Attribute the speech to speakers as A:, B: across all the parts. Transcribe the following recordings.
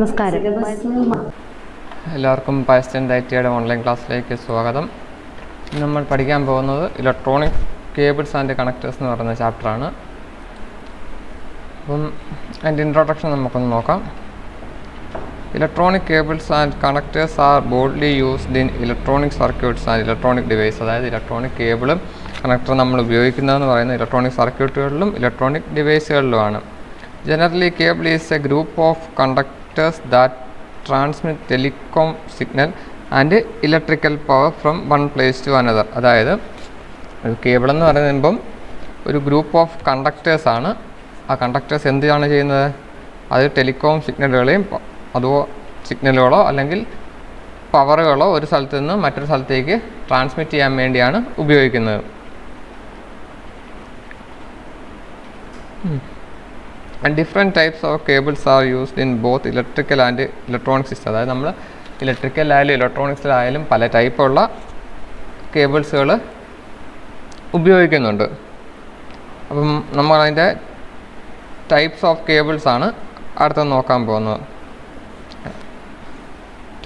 A: നമസ്കാരം.
B: എല്ലാവർക്കും പയസ്റ്റൻ ഡൈറ്റിയുടെ ഓൺലൈൻ ക്ലാസ്സിലേക്ക് സ്വാഗതം. നമ്മൾ പഠിക്കാൻ പോകുന്നത് ഇലക്ട്രോണിക് കേബിൾസ് ആൻഡ് കണക്ടേഴ്സ് എന്ന് പറയുന്ന ചാപ്റ്ററാണ്. അപ്പം അതിൻ്റെ ഇൻട്രൊഡക്ഷൻ നമുക്കൊന്ന് നോക്കാം. Electronic cables and connectors are broadly used in electronic circuits and electronic device. അതായത് ഇലക്ട്രോണിക് കേബിളും കണക്ടറും നമ്മൾ ഉപയോഗിക്കുന്നതെന്ന് പറയുന്നത് ഇലക്ട്രോണിക് സർക്യൂട്ടുകളിലും ഇലക്ട്രോണിക് ഡിവൈസുകളിലുമാണ്. Generally, cable is a group of conductors that transmit telecom signal and electrical power from one place to another. അതായത് ഒരു കേബിൾ എന്ന് പറയുമ്പം ഒരു ഗ്രൂപ്പ് ഓഫ് കണ്ടക്ടേഴ്സ് ആണ്. ആ കണ്ടക്ടേഴ്സ് എന്താണ് ചെയ്യുന്നത്? അത് ടെലികോം സിഗ്നലുകളെയും അതോ സിഗ്നലുകളോ അല്ലെങ്കിൽ പവറുകളോ ഒരു സ്ഥലത്ത് നിന്ന് മറ്റൊരു സ്ഥലത്തേക്ക് ട്രാൻസ്മിറ്റ് ചെയ്യാൻ വേണ്ടിയാണ് ഉപയോഗിക്കുന്നത്. And different types of cables are used in both electrical and electronic system. അതായത് നമ്മൾ ഇലക്ട്രിക്കലായാലും ഇലക്ട്രോണിക്സിലായാലും പല ടൈപ്പുള്ള കേബിൾസുകൾ ഉപയോഗിക്കുന്നുണ്ട്. അപ്പം നമ്മൾ അതിൻ്റെ ടൈപ്സ് ഓഫ് കേബിൾസ് ആണ് അടുത്ത് നോക്കാൻ പോകുന്നത്.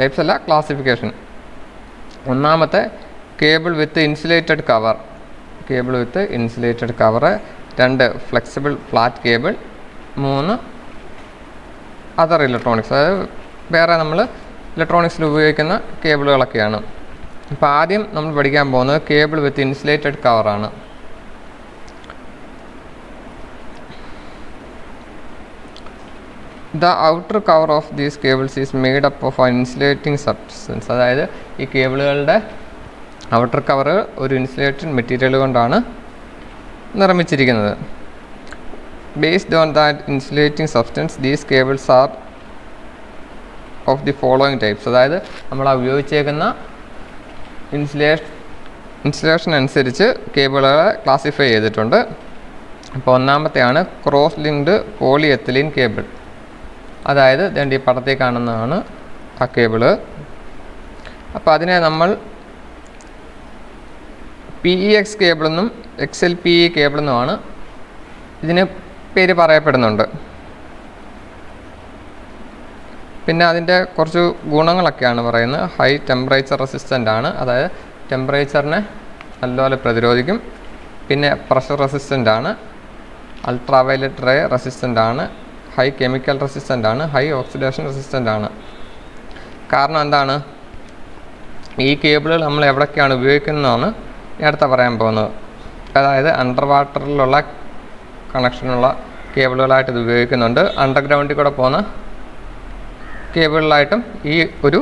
B: ടൈപ്സ് അല്ല, ക്ലാസിഫിക്കേഷൻ. ഒന്നാമത്തെ cable with insulated cover. Cable with insulated cover. 2 flexible flat cable. 3 other electronics, അതായത് വേറെ നമ്മൾ ഇലക്ട്രോണിക്സിൽ ഉപയോഗിക്കുന്ന കേബിളുകളൊക്കെയാണ്. അപ്പോൾ ആദ്യം നമ്മൾ പഠിക്കാൻ പോകുന്നത് കേബിൾ വിത്ത് ഇൻസുലേറ്റഡ് കവറാണ്. The outer cover of these cables is made up of insulating substance. അതായത് ഈ കേബിളുകളുടെ ഔട്ടർ കവർ ഒരു ഇൻസുലേറ്റഡ് മെറ്റീരിയൽ കൊണ്ടാണ് നിർമ്മിച്ചിരിക്കുന്നത്. Based on that insulating substance, these cables are of the following types. അതായത് നമ്മൾ ഉപയോഗിച്ചേക്കുന്ന insulation അനുസരിച്ച് കേബിളുകളെ ക്ലാസിഫൈ ചെയ്തിട്ടുണ്ട്. അപ്പോൾ ഒന്നാമത്തെയാണ് ക്രോസ് ലിങ്ക്ഡ് പോളിയെത്തിലീൻ കേബിൾ. അതായത് ഈ പടത്തിൽ കാണുന്നതാണ് ആ കേബിള്. അപ്പോൾ അതിനെ നമ്മൾ PEX കേബിളെന്നും XLPE കേബിളെന്നുമാണ് ഇതിന് പേര് പറയപ്പെടുന്നുണ്ട്. പിന്നെ അതിൻ്റെ കുറച്ച് ഗുണങ്ങളൊക്കെയാണ് പറയുന്നത്. ഹൈ ടെമ്പറേച്ചർ റെസിസ്റ്റൻ്റ് ആണ്, അതായത് ടെമ്പറേച്ചറിനെ നല്ലപോലെ പ്രതിരോധിക്കും. പിന്നെ പ്രഷർ റെസിസ്റ്റൻ്റ് ആണ്, അൾട്രാവയലറ്റ് റേ റെസിസ്റ്റൻ്റ് ആണ്, ഹൈ കെമിക്കൽ റെസിസ്റ്റൻ്റ് ആണ്, ഹൈ ഓക്സിഡേഷൻ റെസിസ്റ്റൻ്റ് ആണ്. കാരണം എന്താണ്? ഈ കേബിളുകൾ നമ്മൾ എവിടെയൊക്കെയാണ് ഉപയോഗിക്കുന്നതാണ് അടുത്ത പറയാൻ പോകുന്നത്. അതായത് അണ്ടർ വാട്ടറിലുള്ള കണക്ഷനുള്ള കേബിളുകളായിട്ട് ഇത് ഉപയോഗിക്കുന്നുണ്ട്. അണ്ടർഗ്രൗണ്ടിൽ കൂടെ പോകുന്ന കേബിളിലായിട്ടും ഈ ഒരു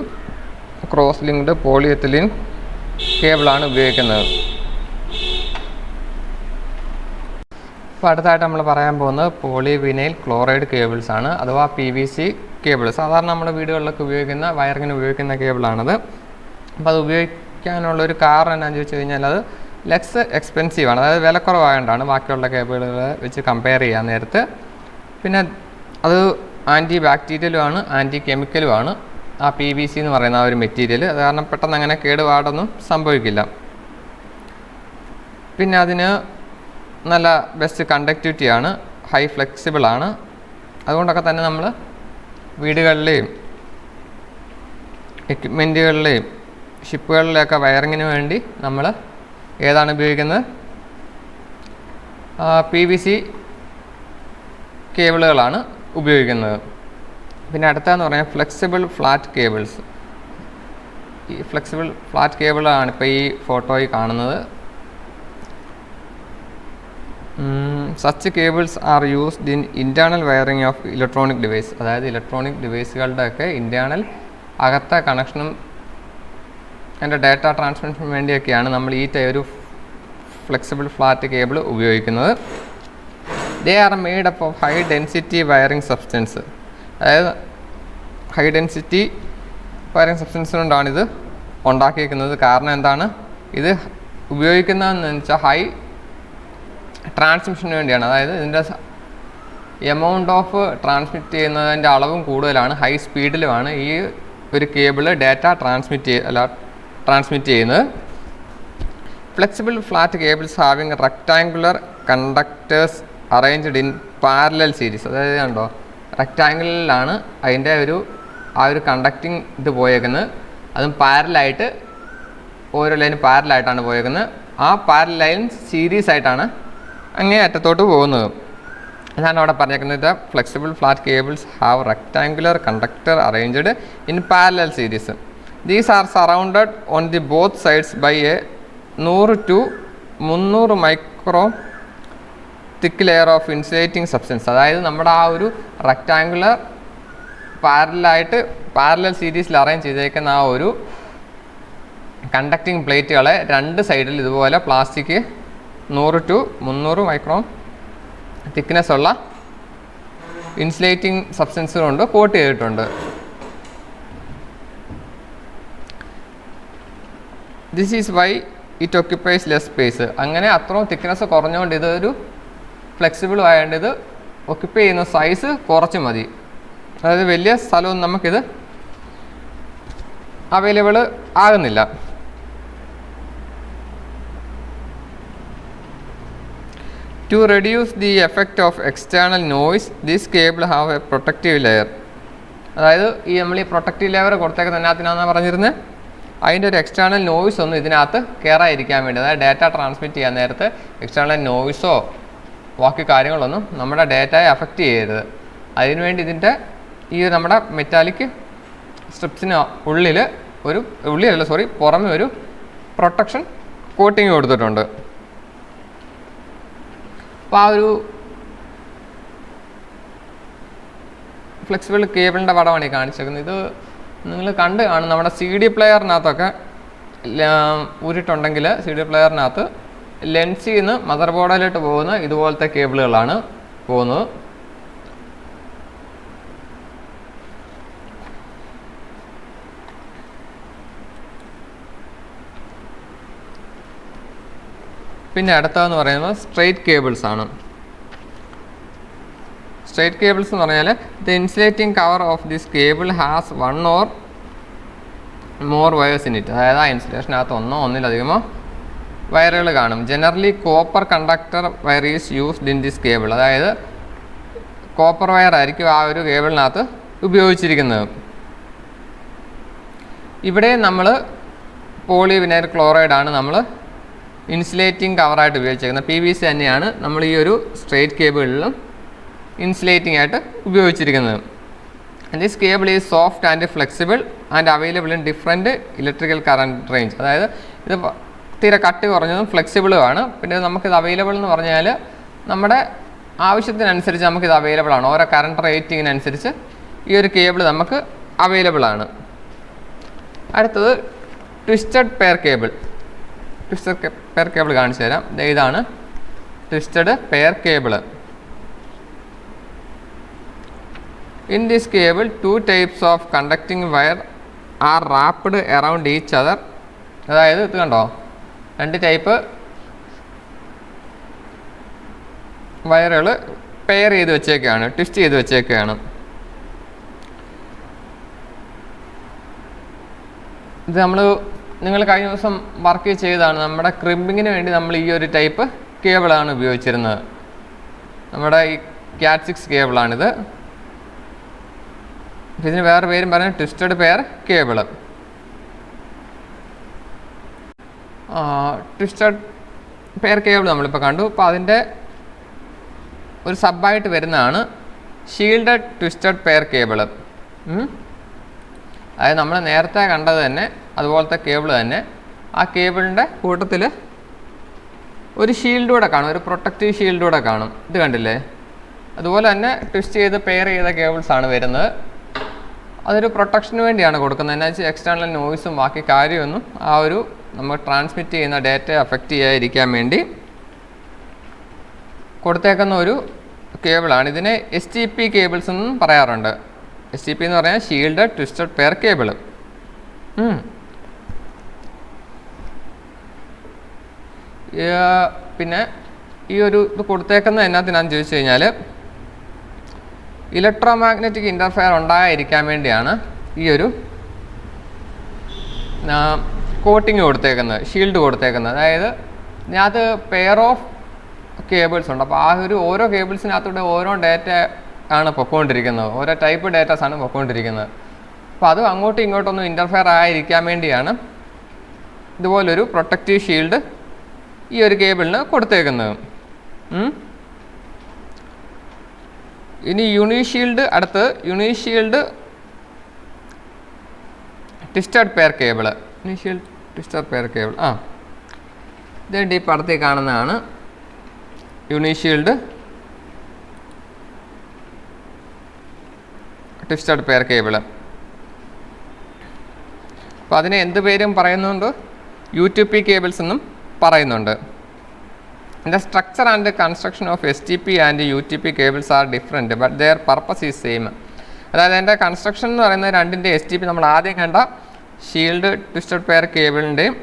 B: ക്രോസ് ലിങ്ക്ഡ് പോളിയെത്തിലീൻ കേബിളാണ് ഉപയോഗിക്കുന്നത്. അപ്പോൾ അടുത്തായിട്ട് നമ്മൾ പറയാൻ പോകുന്നത് പോളിവിനൈൽ ക്ലോറൈഡ് കേബിൾസ് ആണ്, അഥവാ PVC കേബിൾ. സാധാരണ നമ്മുടെ വീടുകളിലൊക്കെ ഉപയോഗിക്കുന്ന വയറിങ്ങിന് ഉപയോഗിക്കുന്ന കേബിളാണത്. അപ്പോൾ അത് ഉപയോഗിക്കാനുള്ളൊരു കാരണം എന്താണെന്ന് ചോദിച്ചു കഴിഞ്ഞാൽ അത് ലെസ് എക്സ്പെൻസീവ് ആണ്, അതായത് വിലക്കുറവായതുകൊണ്ടാണ് ബാക്കിയുള്ള കേബിളുകളെ വെച്ച് കമ്പയർ ചെയ്യാൻ നേരത്ത്. പിന്നെ അത് ആൻറ്റി ബാക്ടീരിയലുമാണ്, ആൻറ്റി കെമിക്കലുമാണ് ആ PVC എന്ന് പറയുന്ന ആ ഒരു മെറ്റീരിയൽ. അത് കാരണം പെട്ടെന്ന് അങ്ങനെ കേടുപാടൊന്നും സംഭവിക്കില്ല. പിന്നെ അതിന് നല്ല ബെസ്റ്റ് കണ്ടക്ടിവിറ്റിയാണ്, ഹൈ ഫ്ലെക്സിബിളാണ്. അതുകൊണ്ടൊക്കെ തന്നെ നമ്മൾ വീടുകളിലെയും എക്യുപ്മെൻറ്റുകളിലെയും ഷിപ്പുകളിലെയൊക്കെ വയറിങ്ങിന് വേണ്ടി നമ്മൾ ഏതാണ് ഉപയോഗിക്കുന്നത്? PVC കേബിളുകളാണ് ഉപയോഗിക്കുന്നത്. പിന്നെ അടുത്തതെന്ന് പറഞ്ഞാൽ ഫ്ലെക്സിബിൾ ഫ്ലാറ്റ് കേബിൾസ്. ഈ ഫ്ലെക്സിബിൾ ഫ്ലാറ്റ് കേബിളാണ് ഇപ്പോൾ ഈ ഫോട്ടോയിൽ കാണുന്നത്. Such cables R used in internal wiring of electronic device. അതായത് ഇലക്ട്രോണിക് ഡിവൈസുകളുടെയൊക്കെ ഇൻറ്റേർണൽ അകത്തെ കണക്ഷനും അതിൻ്റെ ഡാറ്റ ട്രാൻസ്മിഷന് വേണ്ടിയൊക്കെയാണ് നമ്മൾ ഈ ഒരു ഫ്ലെക്സിബിൾ ഫ്ലാറ്റ് കേബിൾ ഉപയോഗിക്കുന്നത്. They are made up of high density wiring substance. അതായത് ഹൈ ഡെൻസിറ്റി വയറിംഗ് സബ്സ്റ്റൻസ് കൊണ്ടാണിത് ഉണ്ടാക്കിയിരിക്കുന്നത്. കാരണം എന്താണ്? ഇത് ഉപയോഗിക്കുന്നതെന്ന് വെച്ചാൽ ഹൈ ട്രാൻസ്മിഷന് വേണ്ടിയാണ്. അതായത് ഇതിൻ്റെ എമൗണ്ട് ഓഫ് ട്രാൻസ്മിറ്റ് ചെയ്യുന്നതിൻ്റെ അളവും കൂടുതലാണ്, ഹൈ സ്പീഡിലുമാണ് ഈ ഒരു കേബിൾ ഡാറ്റ ട്രാൻസ്മിറ്റ് ചെയ്യുന്നത്. Flexible flat cables having rectangular conductors arranged in parallel series. അതായത് കണ്ടോ, റെക്ടാങ്കിളിലാണ് അതിൻ്റെ ഒരു ആ ഒരു കണ്ടക്റ്റിംഗ് ഇത് പോയേക്കുന്നത്. അതും പാരലായിട്ട് ഓരോ ലൈൻ പാരലായിട്ടാണ് പോയേക്കുന്നത്. ആ പാരൽ ലൈൻ സീരീസ് ആയിട്ടാണ് അങ്ങേ അറ്റത്തോട്ട് പോകുന്നത്. അതാണ് അവിടെ പറഞ്ഞേക്കുന്നത്. Flexible flat cables have rectangular conductor arranged in parallel series. These are surrounded on the both sides by a 100 to 300 micro thick layer of insulating substance. അതായത് നമ്മുടെ ആ ഒരു റെക്ടാങ്കുലർ പാരലൽ സീരീസിൽ അറേഞ്ച് ചെയ്തേക്കുന്ന ആ ഒരു കണ്ടക്റ്റിംഗ് പ്ലേറ്റുകളെ രണ്ട് സൈഡിൽ ഇതുപോലെ പ്ലാസ്റ്റിക് 100 to 300 മൈക്രോൺ തിക്നെസ് ഉള്ള ഇൻസുലേറ്റിംഗ് സബ്സ്റ്റൻസ് കൊണ്ട് കോട്ട് ചെയ്തിട്ടുണ്ട്. This is why it occupies less space. അങ്ങനെ അത്രയും തിക്നെസ് കുറഞ്ഞുകൊണ്ട് ഇതൊരു ഫ്ലെക്സിബിൾ ആയതുകൊണ്ട് ഇത് ഓക്യുപ്പൈ ചെയ്യുന്ന സൈസ് കുറച്ച് മതി. അതായത് വലിയ സ്ഥലമൊന്നും നമുക്കിത് അവൈലബിൾ ആകുന്നില്ല. To reduce the effect of external noise, this cable have a protective layer. അതായത് നമ്മൾ ഈ പ്രൊട്ടക്റ്റീവ് ലെയർ കൊടുത്തേക്കുന്ന അതിനകത്തിനാണെന്ന് പറഞ്ഞിരുന്നത്. അതിൻ്റെ ഒരു എക്സ്റ്റേണൽ നോയ്സ് ഒന്നും ഇതിനകത്ത് കയറാതിരിക്കാൻ വേണ്ടി, അതായത് ഡാറ്റ ട്രാൻസ്മിറ്റ് ചെയ്യാൻ നേരത്ത് എക്സ്റ്റേണൽ നോയ്സോ ബാക്കി കാര്യങ്ങളൊന്നും നമ്മുടെ ഡാറ്റയെ അഫക്റ്റ് ചെയ്യരുത്. അതിനുവേണ്ടി ഇതിൻ്റെ ഈ നമ്മുടെ മെറ്റാലിക് സ്ട്രിപ്സിന് പുറമെ ഒരു പ്രൊട്ടക്ഷൻ കോട്ടിങ് കൊടുത്തിട്ടുണ്ട്. അപ്പോൾ ആ ഒരു ഫ്ലെക്സിബിൾ കേബിളിൻ്റെ പടമാണ് ഈ കാണിച്ചേക്കുന്നത്. ഇത് നിങ്ങൾ കണ്ട് കാണും. നമ്മുടെ CD പ്ലെയറിനകത്തൊക്കെ ഊരിട്ടുണ്ടെങ്കിൽ CD പ്ലെയറിനകത്ത് ലെൻസിൽ നിന്ന് മദർ ബോർഡിലോട്ട് പോകുന്ന ഇതുപോലത്തെ കേബിളുകളാണ് പോകുന്നത്. പിന്നെ അടുത്തതെന്ന് പറയുന്നത് സ്ട്രെയിറ്റ് കേബിൾസ് ആണ്. സ്ട്രെയിറ്റ് കേബിൾസ് എന്ന് പറഞ്ഞാൽ the insulating cover of this cable has 1 or more wires in it. അതായത് ആ ഇൻസുലേഷനകത്ത് ഒന്നിലധികമോ വയറുകൾ കാണും. Generally copper conductor wire is used in this cable. അതായത് കോപ്പർ വയർ ആയിരിക്കും ആ ഒരു കേബിളിനകത്ത് ഉപയോഗിച്ചിരിക്കുന്നത്. ഇവിടെ നമ്മൾ പോളിവിനൈൽ ക്ലോറൈഡാണ് നമ്മൾ ഇൻസുലേറ്റിംഗ് കവറായിട്ട് ഉപയോഗിച്ചിരിക്കുന്നത്. PVC തന്നെയാണ് നമ്മൾ ഈ ഒരു സ്ട്രെയിറ്റ് കേബിളിലും ഇൻസുലേറ്റിംഗ് ആയിട്ട് ഉപയോഗിച്ചിരിക്കുന്നത്. This cable is soft and flexible and available in different electrical current range. അതായത് ഇത് തീരെ കട്ടി കുറഞ്ഞതും ഫ്ലെക്സിബിളുമാണ്. പിന്നെ നമുക്കിത് അവൈലബിൾ എന്ന് പറഞ്ഞാൽ നമ്മുടെ ആവശ്യത്തിനനുസരിച്ച് നമുക്കിത് അവൈലബിൾ ആണ്. ഓരോ കറണ്ട് റേറ്റിങ്ങിനനുസരിച്ച് ഈ ഒരു കേബിൾ നമുക്ക് അവൈലബിൾ ആണ്. അടുത്തത് twisted pair cable. Twisted pair cable കാണിച്ചു തരാം. ഇതാണ് twisted pair cable. In this cable 2 types of conducting wire are wrapped around each other. അതായത് ഇത് കണ്ടോ, 2 ടൈപ്പ് വയറുകൾ പെയർ ചെയ്ത് വെച്ചേക്കുകയാണ്, ട്വിസ്റ്റ് ചെയ്ത് വെച്ചേക്കുകയാണ്. ഇത് നിങ്ങൾ കഴിഞ്ഞ ദിവസം വർക്ക് ചെയ്തതാണ്. നമ്മുടെ ക്രിമ്പിങ്ങിന് വേണ്ടി നമ്മൾ ഈ ഒരു ടൈപ്പ് കേബിളാണ് ഉപയോഗിച്ചിരുന്നത്. നമ്മുടെ ഈ Cat 6 കേബിളാണിത്. ഇതിന് വേറെ പേരും പറയുന്നത് twisted pair cable. Twisted pair cable നമ്മളിപ്പോൾ കണ്ടു. അപ്പോൾ അതിൻ്റെ ഒരു സബായിട്ട് വരുന്നതാണ് ഷീൽഡഡ് ട്വിസ്റ്റഡ് പെയർ കേബിൾ. അതായത് നമ്മൾ നേരത്തെ കണ്ടത് തന്നെ അതുപോലത്തെ കേബിൾ തന്നെ. ആ കേബിളിൻ്റെ കൂട്ടത്തിൽ ഒരു ഷീൽഡ് കൂടെ കാണും, ഒരു പ്രൊട്ടക്റ്റീവ് ഷീൽഡ് കൂടെ കാണും. ഇത് കണ്ടില്ലേ? അതുപോലെ തന്നെ ട്വിസ്റ്റ് ചെയ്ത് പെയർ ചെയ്ത കേബിൾസാണ് വരുന്നത്. അതൊരു പ്രൊട്ടക്ഷന് വേണ്ടിയാണ് കൊടുക്കുന്നത്. എന്നാ വെച്ചാൽ എക്സ്റ്റേണൽ നോയ്സും ബാക്കി കാര്യമൊന്നും ആ ഒരു നമ്മൾ ട്രാൻസ്മിറ്റ് ചെയ്യുന്ന ഡാറ്റയെ അഫക്റ്റ് ചെയ്യാതിരിക്കാൻ വേണ്ടി കൊടുത്തേക്കുന്ന ഒരു കേബിളാണ്. ഇതിനെ STP കേബിൾസ് എന്നും പറയാറുണ്ട്. STP എന്ന് പറഞ്ഞാൽ ഷീൽഡഡ് ട്വിസ്റ്റഡ് പെയർ കേബിൾ. പിന്നെ ഈ ഒരു ഇത് കൊടുത്തേക്കുന്നത് എന്നാത്തിനാന്ന് ചോദിച്ചു കഴിഞ്ഞാൽ ഇലക്ട്രോ മാഗ്നറ്റിക് ഇൻ്റർഫെയർ ഉണ്ടായിരിക്കാൻ വേണ്ടിയാണ് ഈ ഒരു കോട്ടിങ് കൊടുത്തേക്കുന്നത്, ഷീൽഡ് കൊടുത്തേക്കുന്നത്. അതായത് ഇതിനകത്ത് പെയർ ഓഫ് കേബിൾസ് ഉണ്ട്. അപ്പോൾ ആ ഒരു ഓരോ കേബിൾസിനകത്തൂടെ ഓരോ ഡാറ്റ ആണ് പൊക്കോണ്ടിരിക്കുന്നത്, ഓരോ ടൈപ്പ് ഡാറ്റാസാണ് പൊക്കോണ്ടിരിക്കുന്നത്. അപ്പോൾ അത് അങ്ങോട്ടും ഇങ്ങോട്ടൊന്നും ഇൻ്റർഫെയർ ആയിരിക്കാൻ വേണ്ടിയാണ് ഇതുപോലൊരു പ്രൊട്ടക്റ്റീവ് ഷീൽഡ് ഈ ഒരു കേബിളിന് കൊടുത്തേക്കുന്നത്. ഇനി യൂണിഷീൽഡ്, അടുത്ത് unshielded twisted pair cable. Unshielded twisted pair cable ഇതേണ്ടി ഈ പടത്തിൽ കാണുന്നതാണ് യൂണിഷീൽഡ് ട്വിസ്റ്റഡ് പെയർ കേബിൾ. അപ്പോൾ അതിനെ എന്ത് പേരും പറയുന്നുണ്ട്? U2P കേബിൾസ് എന്നും പറയുന്നുണ്ട്. The structure and construction of STP and UTP cables are different, but their purpose is same. അതായത് അതിൻ്റെ കൺസ്ട്രക്ഷൻ എന്ന് പറയുന്നത് രണ്ടിൻ്റെ STP നമ്മൾ ആദ്യം കണ്ട ഷീൽഡ് ട്വിസ്റ്റഡ് പെയർ കേബിളിൻ്റെയും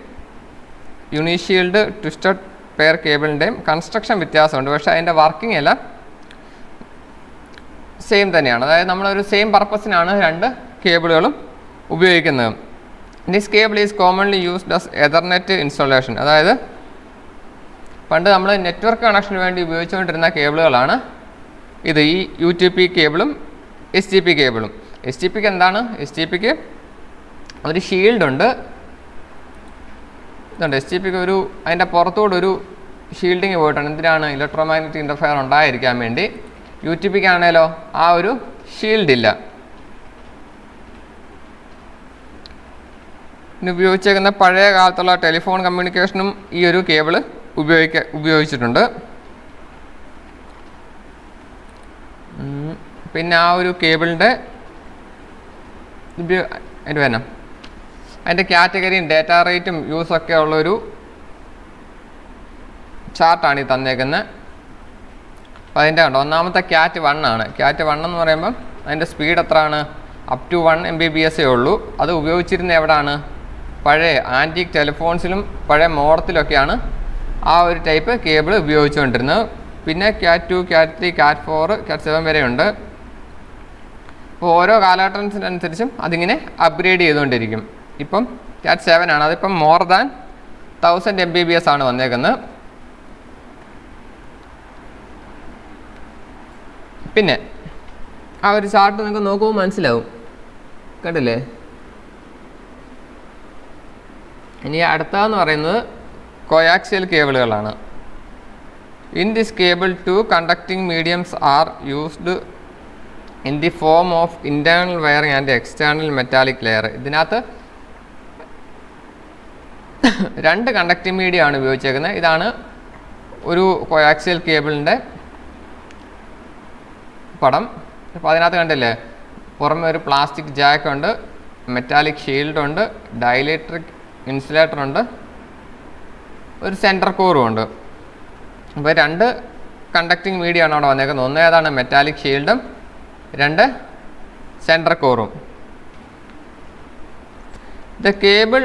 B: യൂണിഷീൽഡ് ട്വിസ്റ്റഡ് പെയർ കേബിളിൻ്റെയും കൺസ്ട്രക്ഷൻ വ്യത്യാസമുണ്ട്. പക്ഷേ അതിൻ്റെ വർക്കിംഗ് എല്ലാം സെയിം തന്നെയാണ്. അതായത് നമ്മളൊരു സെയിം പർപ്പസിനാണ് രണ്ട് കേബിളുകളും ഉപയോഗിക്കുന്നത്. This cable is commonly used as Ethernet installation. അതായത് പണ്ട് നമ്മൾ നെറ്റ്വർക്ക് കണക്ഷന് വേണ്ടി ഉപയോഗിച്ചുകൊണ്ടിരുന്ന കേബിളുകളാണ് ഇത്, ഈ U2P കേബിളും STP കേബിളും. STPക്ക് എന്താണ്? STPക്ക് ഒരു ഷീൽഡുണ്ട്, ഇതുണ്ട്. STPക്ക് ഒരു അതിൻ്റെ പുറത്തുകൂടെ ഒരു ഷീൽഡിങ് പോയിട്ടാണ്. എന്തിനാണ്? ഇലക്ട്രോമാഗ്നറ്റിക് ഇൻ്റർഫെയർ ഉണ്ടായിരിക്കാൻ വേണ്ടി. U2Pക്ക് ആണേലോ ആ ഒരു ഷീൽഡില്ല. ഇനി ഉപയോഗിച്ചേക്കുന്ന പഴയ കാലത്തുള്ള ടെലിഫോൺ കമ്മ്യൂണിക്കേഷനും ഈ ഒരു കേബിള് ഉപയോഗിച്ചിട്ടുണ്ട്. പിന്നെ ആ ഒരു കേബിളിൻ്റെ അതിൻ്റെ കാറ്റഗറിയും ഡേറ്റ റേറ്റും യൂസൊക്കെ ഉള്ളൊരു ചാർട്ടാണ് ഈ തന്നേക്കുന്നത്. അപ്പോൾ അതിൻ്റെ കണ്ടോ, ഒന്നാമത്തെ CAT 1 ആണ്. CAT 1 എന്ന് പറയുമ്പം അതിൻ്റെ സ്പീഡ് എത്രയാണ്? അപ് ടു 1 Mbps ഉള്ളൂ. അത് ഉപയോഗിച്ചിരുന്ന എവിടെയാണ്? പഴയ ആൻറ്റിക് ടെലിഫോൺസിലും പഴയ മോഡത്തിലൊക്കെയാണ് ആ ഒരു ടൈപ്പ് കേബിൾ ഉപയോഗിച്ചുകൊണ്ടിരുന്നത്. പിന്നെ CAT 2, CAT 3, CAT 4, CAT 7 വരെയുണ്ട്. അപ്പോൾ ഓരോ കാലഘട്ടത്തിനനുസരിച്ചും അതിങ്ങനെ അപ്ഗ്രേഡ് ചെയ്തുകൊണ്ടിരിക്കും. ഇപ്പം CAT 7 ആണ്. അതിപ്പം മോർ ദാൻ 1000 Mbps ആണ് വന്നേക്കുന്നത്. പിന്നെ ആ ഒരു ചാർട്ട് നിങ്ങൾക്ക് നോക്കുമ്പോൾ മനസ്സിലാവും, കണ്ടില്ലേ? ഇനി അടുത്തതെന്ന് പറയുന്നത് കോയാക്സിയൽ കേബിളുകളാണ്. In this cable 2 conducting mediums are used in the form of internal wiring and external metallic layer. ഇതിനകത്ത് 2 കണ്ടക്ടിങ് മീഡിയം ആണ് ഉപയോഗിച്ചേക്കുന്നത്. ഇതാണ് ഒരു കോയാക്സിയൽ കേബിളിൻ്റെ പടം. അപ്പോൾ അതിനകത്ത് കണ്ടില്ലേ, പുറമെ ഒരു പ്ലാസ്റ്റിക് ജാക്ക് ഉണ്ട്, മെറ്റാലിക് ഷീൽഡുണ്ട്, ഡൈലേക്ട്രിക് ഇൻസുലേറ്റർ ഉണ്ട്, ഒരു സെൻറ്റർ കോറും ഉണ്ട്. അപ്പോൾ 2 കണ്ടക്ടിങ് മീഡിയം ആണ് അവിടെ വന്നേക്കുന്നത്. ഒന്ന് ഏതാണ്? മെറ്റാലിക് ഷീൽഡും 2 സെൻറ്റർ കോറും. The cable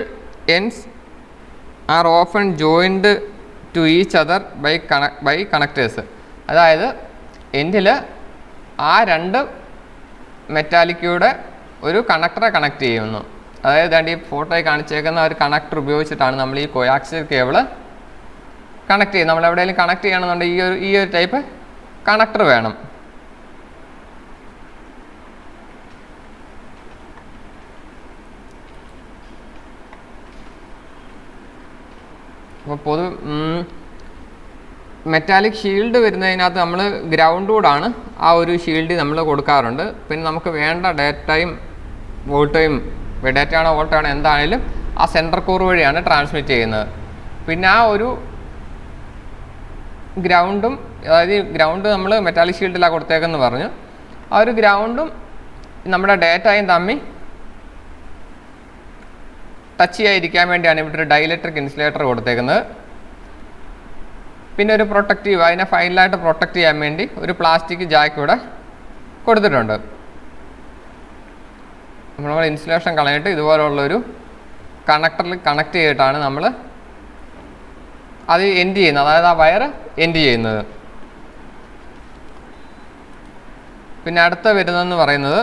B: ends are often joined to each other by connectors. അതായത് എൻഡിൽ ആ 2 മെറ്റാലിക്കൂടെ ഒരു കണക്ടറെ കണക്ട് ചെയ്യുന്നു. അതായത് ഈ ഫോട്ടോയിൽ കാണിച്ചേക്കുന്ന ഒരു കണക്ടർ ഉപയോഗിച്ചിട്ടാണ് നമ്മൾ ഈ കോയാക്സിയൽ കേബിള് കണക്ട് ചെയ്യുന്നത്. നമ്മൾ എവിടെയെങ്കിലും കണക്ട് ചെയ്യണമെന്നുണ്ടെങ്കിൽ ഈ ഒരു ടൈപ്പ് കണക്ടർ വേണം. അപ്പോൾ മെറ്റാലിക് ഷീൽഡ് വരുന്നതിനകത്ത് നമ്മൾ ഗ്രൗണ്ട് കൂടാണ് ആ ഒരു ഷീൽഡ് നമ്മൾ കൊടുക്കാറുണ്ട്. പിന്നെ നമുക്ക് വേണ്ട ഡേറ്റയും വോൾട്ടയും, ഡേറ്റ ആണോ വോൾട്ട് ആണോ എന്താണെങ്കിലും ആ സെൻറ്റർ കോർ വഴിയാണ് ട്രാൻസ്മിറ്റ് ചെയ്യുന്നത്. പിന്നെ ആ ഒരു ഗ്രൗണ്ടും, അതായത് ഗ്രൗണ്ട് നമ്മൾ മെറ്റാലിക് ഷീൽഡിലാണ് കൊടുത്തേക്കെന്ന് പറഞ്ഞു, ആ ഒരു ഗ്രൗണ്ടും നമ്മുടെ ഡേറ്റയും തമ്മിൽ ടച്ച് ചെയ്യാതിരിക്കാൻ വേണ്ടിയാണ് ഇവിടെ ഒരു ഡൈലക്ട്രിക് ഇൻസുലേറ്റർ കൊടുത്തേക്കുന്നത്. പിന്നെ ഒരു പ്രൊട്ടക്റ്റീവ്, അതിനെ ഫൈനലായിട്ട് പ്രൊട്ടക്റ്റ് ചെയ്യാൻ വേണ്ടി ഒരു പ്ലാസ്റ്റിക് ജാക്ക് ഇവിടെ കൊടുത്തിട്ടുണ്ട്. നമ്മൾ ഇൻസുലേഷൻ കളഞ്ഞിട്ട് ഇതുപോലുള്ളൊരു കണക്ടറിൽ കണക്ട് ചെയ്തിട്ടാണ് നമ്മൾ അത് എൻഡ് ചെയ്യുന്നത്, അതായത് ആ വയർ എൻഡ് ചെയ്യുന്നത്. പിന്നെ അടുത്ത വരുന്നതെന്ന് പറയുന്നത്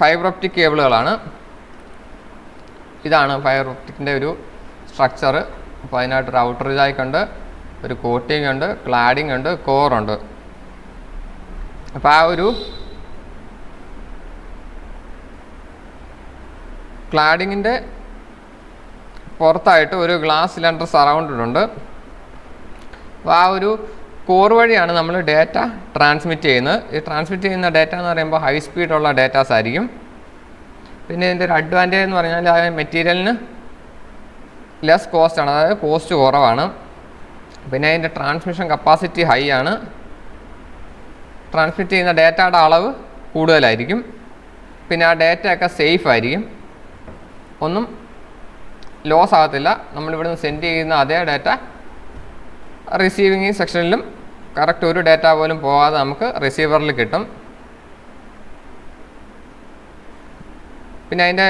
B: ഫൈബർ ഒപ്റ്റിക് കേബിളുകളാണ്. ഇതാണ് ഫൈബർ ഒപ്റ്റിക്കിൻ്റെ ഒരു സ്ട്രക്ചർ. അപ്പോൾ അതിനായിട്ടൊരു ഔട്ടർ ജാക്കുണ്ട്, ഒരു കോട്ടിംഗ് ഉണ്ട്, ക്ലാഡിംഗ് ഉണ്ട്, കോറുണ്ട്. അപ്പോൾ ആ ഒരു ക്ലാഡിങ്ങിൻ്റെ പുറത്തായിട്ട് ഒരു ഗ്ലാസ് സിലിണ്ടർ സറൗണ്ടഡ് ഉണ്ട്. അപ്പോൾ ആ ഒരു കോർ വഴിയാണ് നമ്മൾ ഡാറ്റ ട്രാൻസ്മിറ്റ് ചെയ്യുന്നത്. ഈ ട്രാൻസ്മിറ്റ് ചെയ്യുന്ന ഡാറ്റ എന്ന് പറയുമ്പോൾ ഹൈ സ്പീഡുള്ള ഡാറ്റാസ് ആയിരിക്കും. പിന്നെ ഇതിൻ്റെ ഒരു അഡ്വാൻറ്റേജ് എന്ന് പറഞ്ഞാൽ ആ മെറ്റീരിയലിന് ലെസ് കോസ്റ്റാണ്, അതായത് കോസ്റ്റ് കുറവാണ്. പിന്നെ അതിൻ്റെ ട്രാൻസ്മിഷൻ കപ്പാസിറ്റി ഹൈ ആണ്. ട്രാൻസ്മിറ്റ് ചെയ്യുന്ന ഡാറ്റയുടെ അളവ് കൂടുതലായിരിക്കും. പിന്നെ ആ ഡാറ്റയൊക്കെ സേഫ് ആയിരിക്കും, ഒന്നും ലോസ് ആകത്തില്ല. നമ്മളിവിടുന്ന് സെൻഡ് ചെയ്യുന്ന അതേ ഡാറ്റ റിസീവിങ് സെക്ഷനിലും കറക്റ്റ് ഒരു ഡാറ്റ പോലും പോകാതെ നമുക്ക് റിസീവറിൽ കിട്ടും. പിന്നെ അതിൻ്റെ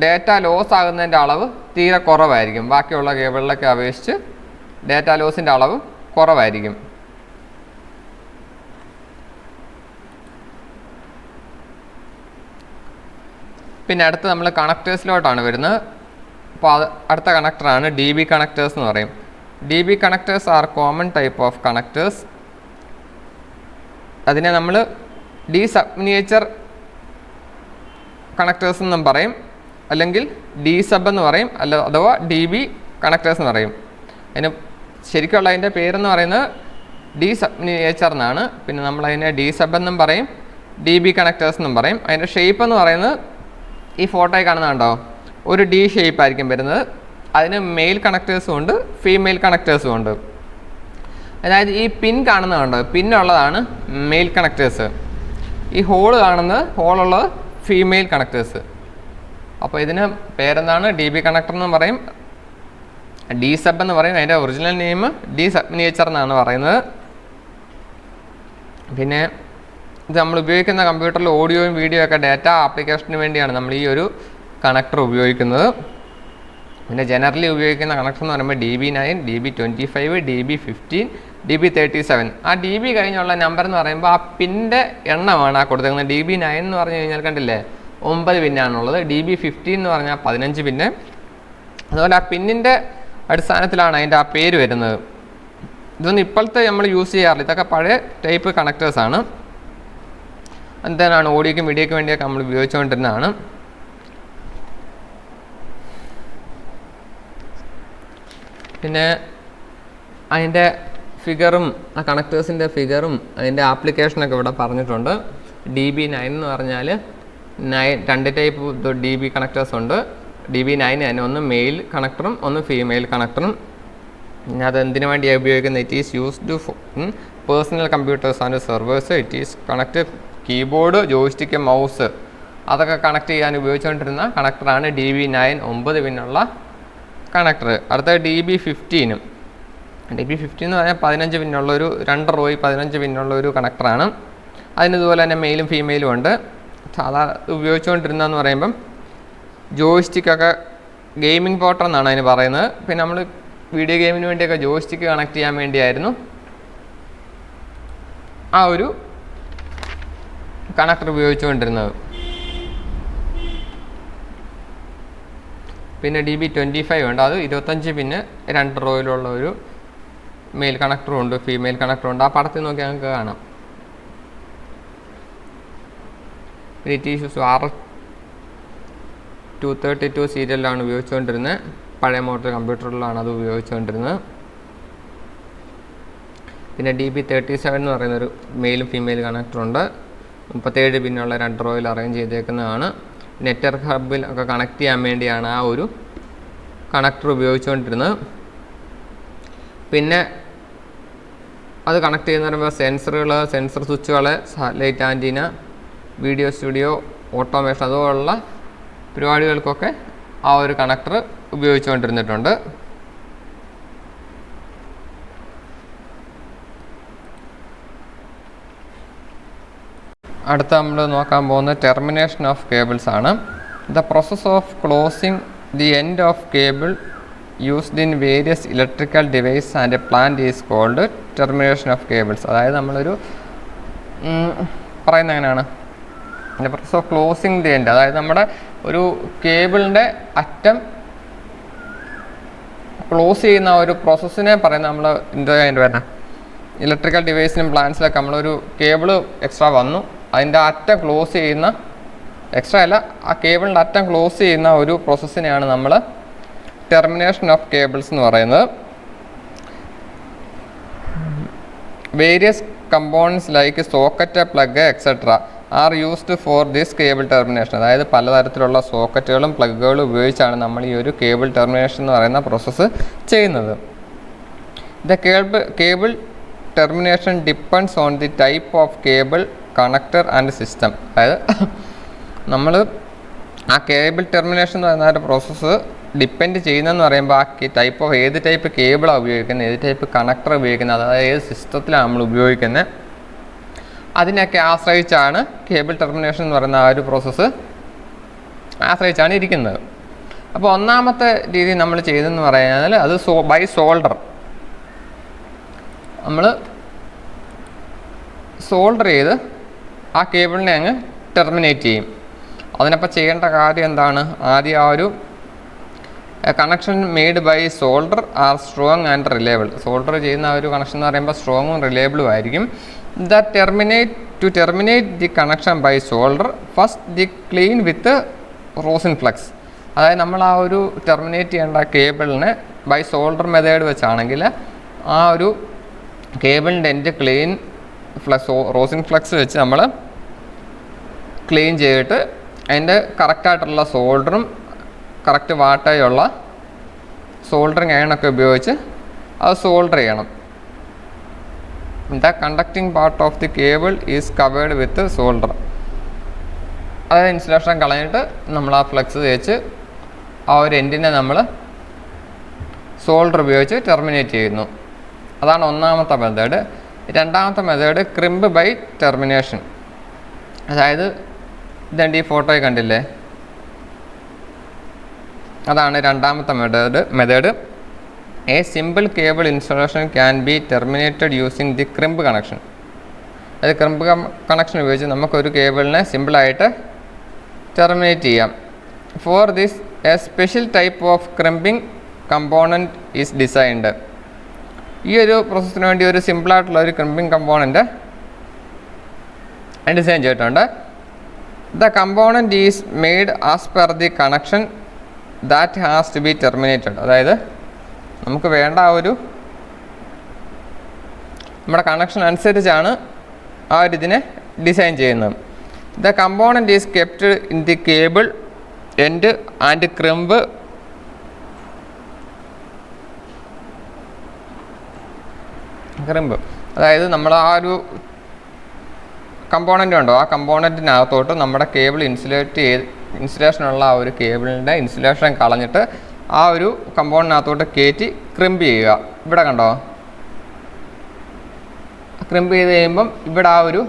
B: ഡാറ്റ ലോസ് ആകുന്നതിൻ്റെ അളവ് തീരെ കുറവായിരിക്കും. ബാക്കിയുള്ള കേബിളിലൊക്കെ അപേക്ഷിച്ച് ഡാറ്റ ലോസിൻ്റെ അളവ് കുറവായിരിക്കും. പിന്നെ അടുത്ത് നമ്മൾ കണക്ടേഴ്സിലോട്ടാണ് വരുന്നത്. അപ്പോൾ അടുത്ത കണക്ടറാണ് DB കണക്ടേഴ്സ് എന്ന് പറയും. DB connectors are common type of connectors. അതിനെ നമ്മൾ ഡീസബ്മിനിയേച്ചർ കണക്ടേഴ്സ് എന്നും പറയും, അല്ലെങ്കിൽ DSub എന്ന് പറയും, അഥവാ DB കണക്ടേഴ്സ് എന്ന് പറയും. അതിന് ശരിക്കുള്ള അതിൻ്റെ പേരെന്ന് പറയുന്നത് ഡീസബ്മിനിയേച്ചർ എന്നാണ്. പിന്നെ നമ്മളതിനെ DSub എന്നും പറയും, DB കണക്ടേഴ്സ് എന്നും പറയും. അതിൻ്റെ ഷേപ്പ് എന്ന് പറയുന്നത് ഈ ഫോട്ടോയിൽ കാണുന്നുണ്ടോ, ഒരു D ഷേപ്പ് ആയിരിക്കും വരുന്നത്. അതിന് മെയിൽ കണക്ടേഴ്സും ഉണ്ട്, ഫീമെയിൽ കണക്ടേഴ്സും ഉണ്ട്. അതായത് ഈ പിൻ കാണുന്നതുണ്ടോ, പിന്നുള്ളതാണ് മെയിൽ കണക്ടേഴ്സ്. ഈ ഹോളുള്ളത് ഫീമെയിൽ കണക്ടേഴ്സ്. അപ്പോൾ ഇതിന് പേരെന്താണ്, DB കണക്ടർ എന്ന് പറയും, DSub എന്ന് പറയും. അതിൻ്റെ ഒറിജിനൽ നെയിം ഡീസബ്മിനിയേച്ചർ എന്നാണ് പറയുന്നത്. പിന്നെ ഇത് നമ്മൾ ഉപയോഗിക്കുന്ന കമ്പ്യൂട്ടറിൽ ഓഡിയോയും വീഡിയോ ഒക്കെ ഡാറ്റ ആപ്ലിക്കേഷന് വേണ്ടിയാണ് നമ്മൾ ഈ ഒരു കണക്ടർ ഉപയോഗിക്കുന്നത്. പിന്നെ ജനറലി ഉപയോഗിക്കുന്ന കണക്ടർ എന്ന് പറയുമ്പോൾ DB9, DB25, DB15, DB37. ആ DB കഴിഞ്ഞുള്ള നമ്പർ എന്ന് പറയുമ്പോൾ ആ പിൻ്റെ എണ്ണമാണ് ആ കൊടുത്തിരിക്കുന്നത്. DB9 എന്ന് പറഞ്ഞു കഴിഞ്ഞാൽ കണ്ടില്ലേ 9 പിന്നാണുള്ളത്. DB15 എന്ന് പറഞ്ഞാൽ 15 പിന്ന്. അതുപോലെ ആ പിന്നിൻ്റെ അടിസ്ഥാനത്തിലാണ് അതിൻ്റെ ആ പേര് വരുന്നത്. ഇതൊന്നും ഇപ്പോഴത്തെ നമ്മൾ യൂസ് ചെയ്യാറില്ല, ഇതൊക്കെ പഴയ ടൈപ്പ് കണക്ടേഴ്സാണ്. എന്താണ് ഓഡിയോയ്ക്കും വീഡിയോയ്ക്കും വേണ്ടിയൊക്കെ നമ്മൾ ഉപയോഗിച്ചുകൊണ്ടിരുന്നതാണ്. പിന്നെ അതിൻ്റെ ഫിഗറും ആ കണക്ടേഴ്സിൻ്റെ ഫിഗറും അതിൻ്റെ ആപ്ലിക്കേഷനൊക്കെ ഇവിടെ പറഞ്ഞിട്ടുണ്ട്. DB9 എന്ന് പറഞ്ഞാൽ 2 ടൈപ്പ് DB കണക്ടേഴ്സ് ഉണ്ട്. DB9 തന്നെ ഒന്ന് മെയിൽ കണക്ടറും ഒന്ന് ഫീമെയിൽ കണക്ടറും. പിന്നെ അത് എന്തിനു വേണ്ടിയാണ് ഉപയോഗിക്കുന്നത്? It is used in personal computers and servers. It is connect keyboard, joystick, mouse അതൊക്കെ കണക്ട് ചെയ്യാൻ ഉപയോഗിച്ചുകൊണ്ടിരുന്ന കണക്ടറാണ് DB9, 9 പിന്നുള്ള കണക്ടർ. അടുത്ത DB15. DB15 എന്ന് പറഞ്ഞാൽ 15 പിന്നുള്ളൊരു 2 റോയിൽ 15 പിന്നുള്ളൊരു കണക്ടറാണ്. അതിനിതുപോലെ തന്നെ മെയിലും ഫീമെയിലും ഉണ്ട്. സാധാരണ ഉപയോഗിച്ചുകൊണ്ടിരുന്നതെന്ന് പറയുമ്പം ജോയ്സ്റ്റിക്കൊക്കെ ഗെയിമിംഗ് പോർട്ടർ എന്നാണ് അതിന് പറയുന്നത്. പിന്നെ നമ്മൾ വീഡിയോ ഗെയിമിന് വേണ്ടിയൊക്കെ ജോയ്സ്റ്റിക്ക് കണക്ട് ചെയ്യാൻ വേണ്ടിയായിരുന്നു ആ ഒരു കണക്ടർ ഉപയോഗിച്ചുകൊണ്ടിരുന്നത്. പിന്നെ DB25 ഉണ്ട്. അത് 25 പിന്നെ 2 റോയിലുള്ള ഒരു മെയിൽ കണക്ടറും ഉണ്ട്, ഫീമെയിൽ കണക്ടറും ഉണ്ട്. ആ പടത്തിൽ നോക്കി ഞങ്ങൾക്ക് കാണാം. RS-232 സീരിയലിലാണ് ഉപയോഗിച്ചുകൊണ്ടിരുന്നത്. പഴയ മോഡൽ കമ്പ്യൂട്ടറിലാണ് അത് ഉപയോഗിച്ചുകൊണ്ടിരുന്നത്. പിന്നെ DB37 എന്ന് പറയുന്നൊരു മെയിലും ഫീമെയിൽ കണക്ടറുണ്ട്. 37 പിന്നുള്ള 2 റോയിൽ അറേഞ്ച് ചെയ്തേക്കുന്നതാണ്. നെറ്റ്വർക്ക് ഹബിൽ ഒക്കെ കണക്ട് ചെയ്യാൻ വേണ്ടിയാണ് ആ ഒരു കണക്ടർ ഉപയോഗിച്ചുകൊണ്ടിരുന്നത്. പിന്നെ അത് കണക്ട് ചെയ്യുന്ന പറയുമ്പോൾ സെൻസർ സ്വിച്ചുകൾ, satellite antenna, video studio, automation അതുപോലുള്ള പരിപാടികൾക്കൊക്കെ ആ ഒരു കണക്ടർ ഉപയോഗിച്ചുകൊണ്ടിരുന്നിട്ടുണ്ട്. അടുത്ത നമ്മൾ നോക്കാൻ പോകുന്ന ടെർമിനേഷൻ ഓഫ് കേബിൾസ് ആണ്. The process of closing the end of cable used in various electrical device and plant is called termination of cables. അതായത് നമ്മളൊരു പറയുന്നത് എങ്ങനെയാണ്, the process of closing the end, അതായത് നമ്മുടെ ഒരു കേബിളിൻ്റെ അറ്റം ക്ലോസ് ചെയ്യുന്ന ഒരു പ്രോസസ്സിനെ പറയുന്നത് നമ്മൾ എന്താ അതിൻ്റെ വരുന്നത്, ഇലക്ട്രിക്കൽ ഡിവൈസിനും പ്ലാന്റ്സിലൊക്കെ നമ്മളൊരു കേബിള് എക്സ്ട്രാ വന്നു, അതിൻ്റെ അറ്റം ക്ലോസ് ചെയ്യുന്ന എക്സ്ട്രാ അല്ല, ആ കേബിളിൻ്റെ അറ്റം ക്ലോസ് ചെയ്യുന്ന ഒരു പ്രോസസ്സിനെയാണ് നമ്മൾ ടെർമിനേഷൻ ഓഫ് കേബിൾസ് എന്ന് പറയുന്നത്. Various components like socket, plug etcetera are used for this cable termination. അതായത് പലതരത്തിലുള്ള സോക്കറ്റുകളും പ്ലഗുകളും ഉപയോഗിച്ചാണ് നമ്മൾ ഈ ഒരു കേബിൾ ടെർമിനേഷൻ എന്ന് പറയുന്ന പ്രോസസ്സ് ചെയ്യുന്നത്. The cable termination depends on the type of cable, connector and system. അതായത് നമ്മൾ ആ കേബിൾ ടെർമിനേഷൻ എന്ന് പറയുന്ന ഒരു പ്രോസസ്സ് ഡിപ്പെൻഡ് ചെയ്യുന്നതെന്ന് പറയുമ്പോൾ ആ ടൈപ്പ് ഓഫ് ഏത് ടൈപ്പ് കേബിളാണ് ഉപയോഗിക്കുന്നത്, ഏത് ടൈപ്പ് കണക്ടർ ഉപയോഗിക്കുന്നത്, അതായത് ഏത് സിസ്റ്റത്തിലാണ് നമ്മൾ ഉപയോഗിക്കുന്നത്, അതിനൊക്കെ ആശ്രയിച്ചാണ് കേബിൾ ടെർമിനേഷൻ എന്ന് പറയുന്ന ആ ഒരു പ്രോസസ്സ് ആശ്രയിച്ചാണ് ഇരിക്കുന്നത്. അപ്പോൾ ഒന്നാമത്തെ രീതി നമ്മൾ ചെയ്തതെന്ന് പറയുന്നത് അത് ബൈ സോൾഡർ. നമ്മൾ സോൾഡർ ചെയ്ത് ആ കേബിളിനെ അങ്ങ് ടെർമിനേറ്റ് ചെയ്യും. അതിനപ്പോൾ ചെയ്യേണ്ട കാര്യം എന്താണ്? ആദ്യം ആ ഒരു connection made by solder are strong and reliable. Solder ചെയ്യുന്ന ആ ഒരു കണക്ഷൻ എന്ന് പറയുമ്പോൾ സ്ട്രോങ്ങും റിലയബിളും ആയിരിക്കും. To terminate the connection by solder first the clean with rosin flux. അതായത് നമ്മൾ ആ ഒരു ടെർമിനേറ്റ് ചെയ്യേണ്ട കേബിളിനെ ബൈ സോൾഡർ മെത്തേഡ് വെച്ചാണെങ്കിൽ ആ ഒരു കേബിളിൻ്റെ എൻഡ് ക്ലീൻ റോസിൻ ഫ്ലക്സ് വെച്ച് നമ്മൾ ക്ലീൻ ചെയ്തിട്ട് അതിൻ്റെ കറക്റ്റായിട്ടുള്ള സോൾഡറും കറക്റ്റ് വാട്ടായുള്ള സോൾഡറിങ് അയണൊക്കെ ഉപയോഗിച്ച് അത് സോൾഡർ ചെയ്യണം. The conducting part of the cable is covered with solder. അതായത് ഇൻസുലേഷൻ കളഞ്ഞിട്ട് നമ്മൾ ആ ഫ്ലക്സ് തേച്ച് ആ ഒരു എൻഡിനെ നമ്മൾ സോൾഡർ ഉപയോഗിച്ച് ടെർമിനേറ്റ് ചെയ്യുന്നു. അതാണ് ഒന്നാമത്തെ മെത്തേഡ്. രണ്ടാമത്തെ മെത്തേഡ് ക്രിമ്പ് ബൈ ടെർമിനേഷൻ. അതായത് ഇതെൻ്റെ ഈ ഫോട്ടോയിൽ കണ്ടില്ലേ, അതാണ് രണ്ടാമത്തെ method. A simple cable insulation can be terminated using the crimp connection. അത് ക്രിമ്പ് കണക്ഷൻ ഉപയോഗിച്ച് നമുക്കൊരു കേബിളിനെ സിമ്പിളായിട്ട് ടെർമിനേറ്റ് ചെയ്യാം. For this a special type of crimping component is designed. ഈ ഒരു പ്രോസസ്സിന് വേണ്ടി ഒരു സിമ്പിളായിട്ടുള്ള ഒരു ക്രിമ്പിംഗ് കമ്പോണൻറ്റ് ഡിസൈൻ ചെയ്തിട്ടുണ്ട്. The component is made as per the connection that has to be terminated. അതായത് നമുക്ക് വേണ്ട ആ ഒരു നമ്മുടെ കണക്ഷൻ അനുസരിച്ചാണ് ആ ഒരു ഇതിനെ ഡിസൈൻ ചെയ്യുന്നത്. The component is kept in the cable end and crimp അതായത് നമ്മൾ ആ ഒരു കമ്പോണൻ്റ് ഉണ്ടോ, ആ കമ്പോണൻറ്റിനകത്തോട്ട് നമ്മുടെ കേബിൾ ഇൻസുലേഷനുള്ള ആ ഒരു കേബിളിൻ്റെ ഇൻസുലേഷൻ കളഞ്ഞിട്ട് ആ ഒരു കമ്പോണൻറ്റിനകത്തോട്ട് കയറ്റി ക്രിമ്പ് ചെയ്യുക. ഇവിടെ കണ്ടോ, ക്രിമ്പ് ചെയ്ത് കഴിയുമ്പം ഇവിടെ ആ ഒരു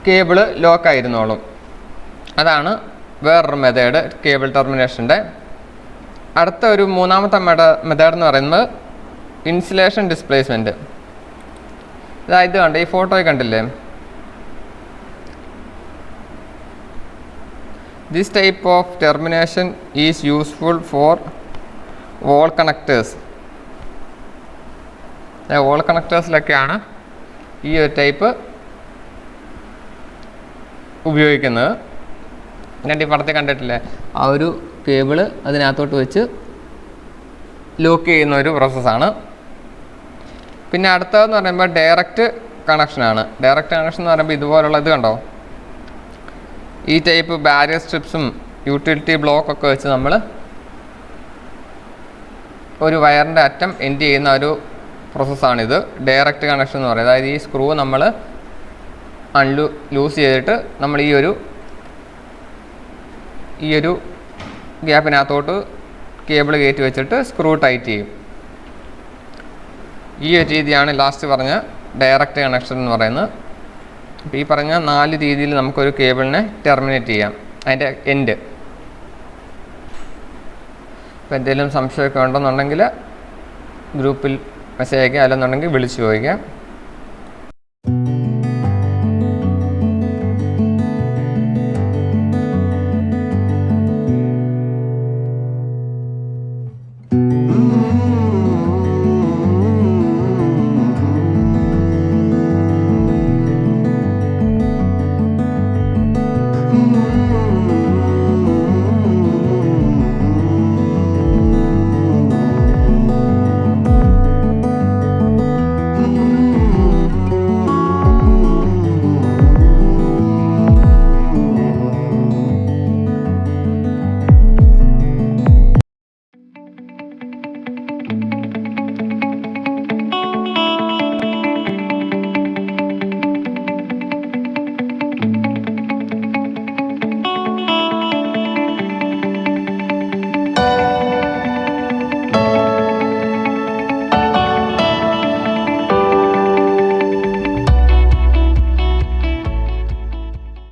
B: കേബിള് ലോക്കായിരുന്നോളും. അതാണ് വേറൊരു മെത്തേഡ് കേബിൾ ടെർമിനേഷൻ്റെ. അടുത്ത ഒരു മൂന്നാമത്തെ മെത്തേഡ് എന്ന് പറയുന്നത് ഇൻസുലേഷൻ ഡിസ്പ്ലേസ്മെൻറ്റ്. ഇത് കണ്ട് ഈ ഫോട്ടോയിൽ കണ്ടില്ലേ, this type of termination is useful for wall connectors. Wall കണക്ടേഴ്സിലൊക്കെയാണ് ഈ ഒരു ടൈപ്പ് ഉപയോഗിക്കുന്നത്. ഞാൻ ഈ പടത്തിൽ കണ്ടിട്ടില്ലേ, ആ ഒരു കേബിള് അതിനകത്തോട്ട് വെച്ച് ലോക്ക് ചെയ്യുന്ന ഒരു പ്രോസസ്സാണ്. പിന്നെ അടുത്തതെന്ന് പറയുമ്പോൾ ഡയറക്റ്റ് കണക്ഷനാണ്. ഡയറക്റ്റ് കണക്ഷൻ എന്ന് പറയുമ്പോൾ ഇതുപോലുള്ള ഇത് കണ്ടോ, ഈ ടൈപ്പ് ബാരിയർ സ്ട്രിപ്സും യൂട്ടിലിറ്റി ബ്ലോക്കൊക്കെ വെച്ച് നമ്മൾ ഒരു വയറിൻ്റെ അറ്റം എൻഡ് ചെയ്യുന്ന ഒരു പ്രോസസ്സാണിത് ഡയറക്റ്റ് കണക്ഷൻ എന്ന് പറയുന്നത്. അതായത് ഈ സ്ക്രൂ നമ്മൾ ലൂസ് ചെയ്തിട്ട് നമ്മൾ ഈ ഒരു ഗ്യാപ്പിനകത്തോട്ട് കേബിൾ കയറ്റി വെച്ചിട്ട് സ്ക്രൂ ടൈറ്റ് ചെയ്യും. ഈ ഒരു രീതിയാണ് ലാസ്റ്റ് പറഞ്ഞ ഡയറക്റ്റ് കണക്ഷൻ എന്ന് പറയുന്നത്. അപ്പോൾ ഈ പറഞ്ഞ 4 രീതിയിൽ നമുക്കൊരു കേബിളിനെ ടെർമിനേറ്റ് ചെയ്യാം, അതിൻ്റെ എൻഡ്. അപ്പോൾ എന്തെങ്കിലും സംശയമൊക്കെ ഉണ്ടെന്നുണ്ടെങ്കിൽ ഗ്രൂപ്പിൽ മെസ്സേജ് അയക്കുക, അല്ലെന്നുണ്ടെങ്കിൽ വിളിച്ച് ചോദിക്കാം.